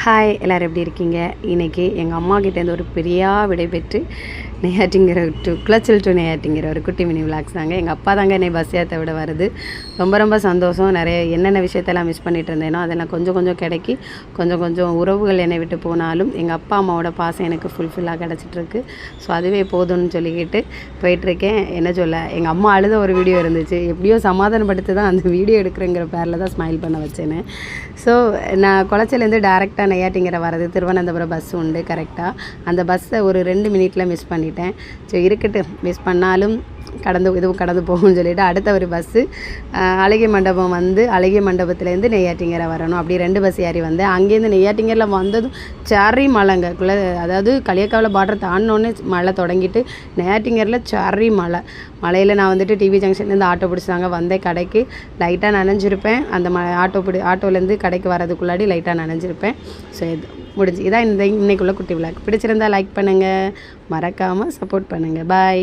Hi எல்லோரும் எப்படி இருக்கீங்க? இன்றைக்கி எங்கள் அம்மாக்கிட்டேருந்து ஒரு பெரிய விடை பெற்று நெய்யாட்டிங்கிற குளச்சல் டு நெய்யாட்டிங்கிற ஒரு குட்டி மினி விளாக்ஸ் தாங்க. எங்கள் அப்பா தாங்க என்னை பஸ் ஏற்ற விட வருது. ரொம்ப ரொம்ப சந்தோஷம். நிறைய என்னென்ன விஷயத்தெல்லாம் மிஸ் பண்ணிகிட்டு இருந்தேனோ அதெல்லாம் கொஞ்சம் கொஞ்சம் கிடைக்கி கொஞ்சம் உறவுகள் என்னை விட்டு போனாலும் எங்கள் அப்பா அம்மாவோட பாசம் எனக்கு ஃபுல்ஃபில்லாக கிடச்சிட்ருக்கு. ஸோ அதுவே போதும்னு சொல்லிக்கிட்டு போயிட்டுருக்கேன். என்ன சொல்ல, எங்கள் அம்மா அழுத ஒரு வீடியோ இருந்துச்சு. எப்படியோ சமாதானப்படுத்தி தான் அந்த வீடியோ எடுக்கிறேங்கிற பேரில் தான் ஸ்மைல் பண்ண வச்சேன்னு. ஸோ நான் குளச்சலேருந்து டேரெக்டாக நெய்யாட்டிங்கிற வரது திருவனந்தபுரம் பஸ் உண்டு கரெக்டாக. அந்த பஸ்ஸை ஒரு 2 மினிட்டில் மிஸ் பண்ணிட்டேன். ஸோ இருக்கட்டும், மிஸ் பண்ணாலும் கடந்து போகும்னு சொல்லிவிட்டு அடுத்த ஒரு பஸ்ஸு அழகிய மண்டபம் வந்து அழகிய மண்டபத்துலேருந்து நெய்யாட்டிங்கரை வரணும். அப்படி 2 பஸ் ஏறி வந்தேன். அங்கேருந்து நெய்யாட்டிங்கரில் வந்ததும் சரி மழைங்க. அதாவது களியக்காவில் பார்டர் தாண்டினோடனே மழை தொடங்கிட்டு நெய்யாட்டிங்கரில் சரி மழையில் நான் வந்துட்டு டிவி ஜங்ஷன்லேருந்து ஆட்டோ பிடிச்சாங்க வந்தேன். கடைக்கு லைட்டாக நனைஞ்சிருப்பேன். அந்த ஆட்டோலேருந்து கடைக்கு வரதுக்குள்ளாடி லைட்டாக நனைஞ்சிருப்பேன். ஸோ இது முடிஞ்சு இதான் இன்னைக்குள்ள குட்டி விளாக். பிடிச்சிருந்தா லைக் பண்ணுங்கள், மறக்காமல் சப்போர்ட் பண்ணுங்கள். பாய்.